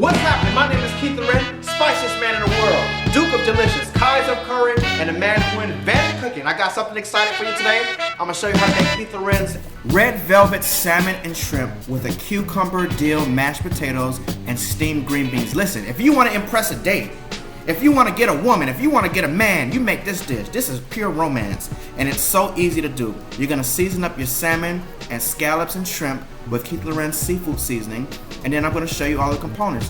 What's happening? My name is Keith Lorren, spiciest man in the world, Duke of Delicious, Kaiser of Curry, and the man who invented cooking. I got something exciting for you today. I'm gonna show you how to make Keith Loren's red velvet salmon and shrimp with a cucumber, dill, mashed potatoes, and steamed green beans. Listen, if you want to impress a date, if you want to get a woman, if you want to get a man, you make this dish. This is pure romance, and it's so easy to do. You're gonna season up your salmon and scallops and shrimp with Keith Lorren's seafood seasoning, and then I'm gonna show you all the components.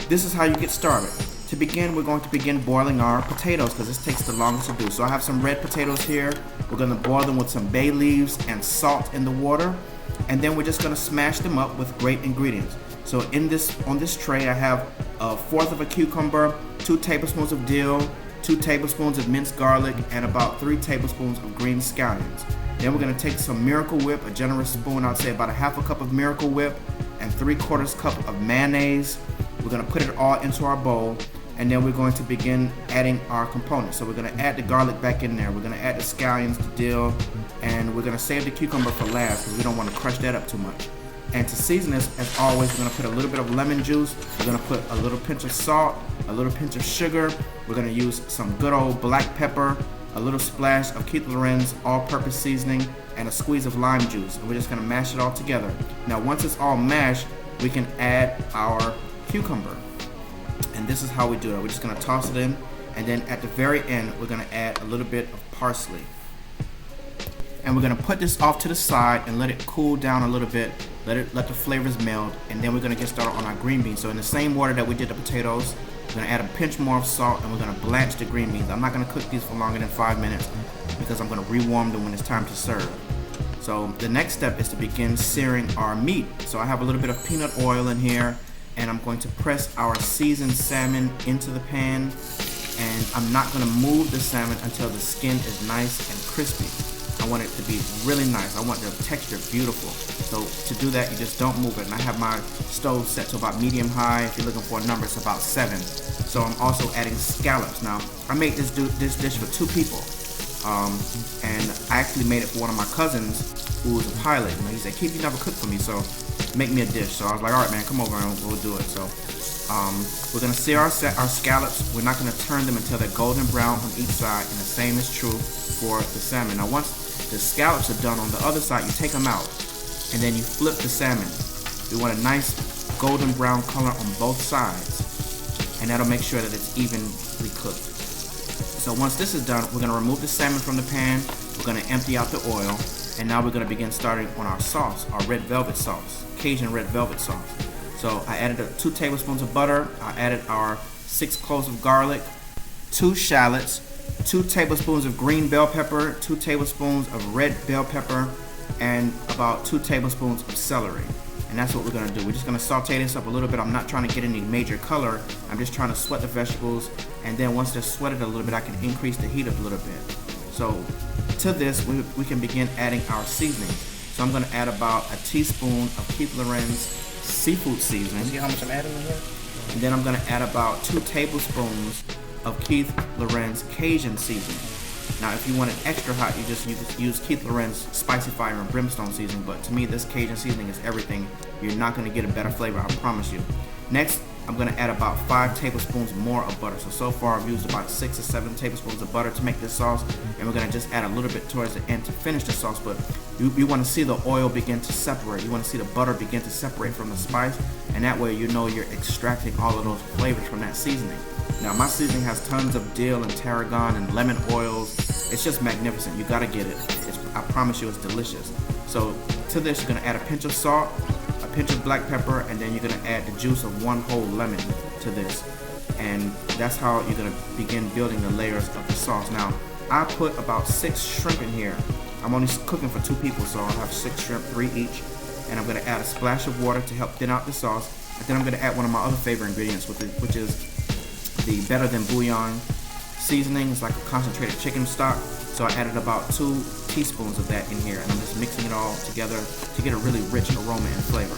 This is how you get started. To begin, we're going to begin boiling our potatoes because this takes the longest to do. So I have some red potatoes here. We're gonna boil them with some bay leaves and salt in the water, and then we're just gonna smash them up with great ingredients. So on this tray, I have a fourth of a cucumber, 2 tablespoons of dill, 2 tablespoons of minced garlic, and about 3 tablespoons of green scallions. Then we're gonna take some Miracle Whip, a generous spoon, I'd say about a half a cup of Miracle Whip, and 3/4 cup of mayonnaise. We're gonna put it all into our bowl, and then we're going to begin adding our components. So we're gonna add the garlic back in there. We're gonna add the scallions, the dill, and we're gonna save the cucumber for last because we don't wanna crush that up too much. And to season this, as always, we're gonna put a little bit of lemon juice. We're gonna put a little pinch of salt, a little pinch of sugar. We're gonna use some good old black pepper, a little splash of Keith Lorren's all-purpose seasoning, and a squeeze of lime juice. And we're just gonna mash it all together. Now, once it's all mashed, we can add our cucumber. And this is how we do it. We're just gonna toss it in, and then at the very end, we're gonna add a little bit of parsley. And we're gonna put this off to the side and let it cool down a little bit. Let the flavors meld, and then we're gonna get started on our green beans. So in the same water that we did the potatoes, we're gonna add a pinch more of salt, and we're gonna blanch the green beans. I'm not gonna cook these for longer than 5 minutes because I'm gonna rewarm them when it's time to serve. So the next step is to begin searing our meat. So I have a little bit of peanut oil in here, and I'm going to press our seasoned salmon into the pan, and I'm not gonna move the salmon until the skin is nice and crispy. I want it to be really nice. I want the texture beautiful. So to do that, you just don't move it. And I have my stove set to about medium high. If you're looking for a number, it's about 7. So I'm also adding scallops. Now, I made this dish for 2 people. And I actually made it for one of my cousins who was a pilot. And he said, Keith, you never cooked for me, so make me a dish. So I was like, all right, man, come over and we'll do it. So we're gonna sear our scallops. We're not gonna turn them until they're golden brown on each side, and the same is true for the salmon. Now, once the scallops are done on the other side, you take them out, and then you flip the salmon. We want a nice golden brown color on both sides, and that'll make sure that it's evenly cooked. So once this is done, we're gonna remove the salmon from the pan. We're gonna empty out the oil, and now we're gonna begin starting on our sauce, our red velvet sauce, Cajun red velvet sauce. So I added 2 tablespoons of butter. I added our 6 cloves of garlic, 2 shallots, 2 tablespoons of green bell pepper, 2 tablespoons of red bell pepper, and about 2 tablespoons of celery. And that's what we're gonna do. We're just gonna saute this up a little bit. I'm not trying to get any major color. I'm just trying to sweat the vegetables. And then once they're sweated a little bit, I can increase the heat up a little bit. So to this, we can begin adding our seasoning. So I'm gonna add about a teaspoon of Keith Lorren's seafood seasoning. See how much I'm adding in here? And then I'm gonna add about 2 tablespoons of Keith Lorren's Cajun seasoning. Now, if you want it extra hot, you just use Keith Lorren's spicy fire and brimstone seasoning. But to me, this Cajun seasoning is everything. You're not gonna get a better flavor, I promise you. Next, I'm gonna add about 5 tablespoons more of butter. So far I've used about 6 or 7 tablespoons of butter to make this sauce, and we're gonna just add a little bit towards the end to finish the sauce. But you wanna see the oil begin to separate. You wanna see the butter begin to separate from the spice, and that way you know you're extracting all of those flavors from that seasoning. Now, my seasoning has tons of dill and tarragon and lemon oils. It's just magnificent. You gotta get it. I promise you, it's delicious. So to this, you're gonna add a pinch of salt, a pinch of black pepper, and then you're gonna add the juice of 1 whole lemon to this. And that's how you're gonna begin building the layers of the sauce. Now, I put about 6 shrimp in here. I'm only cooking for 2 people, so I'll have 6 shrimp, 3 each. And I'm gonna add a splash of water to help thin out the sauce. And then I'm gonna add one of my other favorite ingredients, which is the Better Than Bouillon seasoning. It's like a concentrated chicken stock. So I added about 2 teaspoons of that in here, and I'm just mixing it all together to get a really rich aroma and flavor.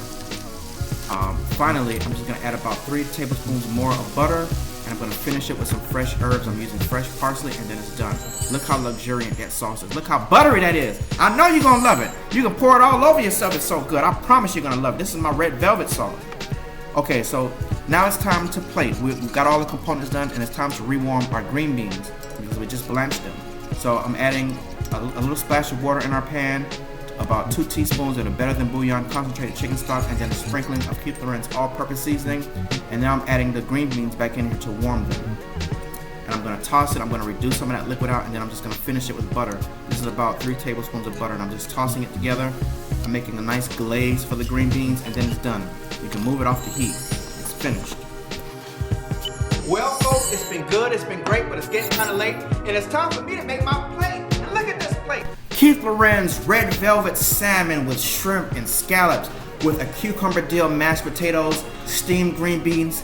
Finally, I'm just gonna add about 3 tablespoons more of butter, and I'm gonna finish it with some fresh herbs. I'm using fresh parsley, and then it's done. Look how luxuriant that sauce is. Look how buttery that is. I know you're gonna love it. You can pour it all over yourself. It's so good. I promise you're gonna love it. This is my red velvet sauce. Okay, so Now it's time to plate. We've got all the components done, and it's time to rewarm our green beans because we just blanched them. So I'm adding a little splash of water in our pan, about 2 teaspoons of the Better Than Bouillon concentrated chicken stock, and then a sprinkling of Keith Lorren's all-purpose seasoning. And now I'm adding the green beans back in here to warm them. And I'm going to toss it. I'm going to reduce some of that liquid out, and then I'm just going to finish it with butter. This is about 3 tablespoons of butter, and I'm just tossing it together. I'm making a nice glaze for the green beans, and then it's done. You can move it off the heat. It's finished. Well, folks, it's been good, it's been great, but it's getting kind of late, and it's time for me to make my plate. And look at this plate. Keith Lorren's red velvet salmon with shrimp and scallops with a cucumber-dill mashed potatoes, steamed green beans,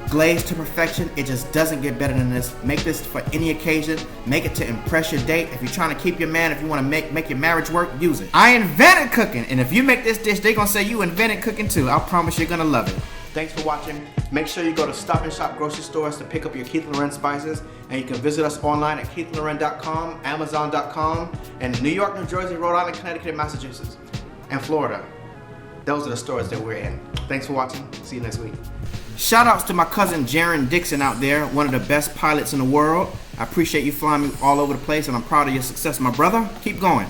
glazed to perfection. It just doesn't get better than this. Make this for any occasion. Make it to impress your date. If you're trying to keep your man, if you want to make your marriage work, use it. I invented cooking, and if you make this dish, they're going to say you invented cooking too. I promise you're going to love it. Thanks for watching. Make sure you go to Stop & Shop grocery stores to pick up your Keith Lorren spices, and you can visit us online at keithlorren.com, amazon.com, and New York, New Jersey, Rhode Island, Connecticut, and Massachusetts, and Florida. Those are the stores that we're in. Thanks for watching. See you next week. Shout outs to my cousin Jaron Dixon out there, one of the best pilots in the world. I appreciate you flying me all over the place, and I'm proud of your success, my brother. Keep going.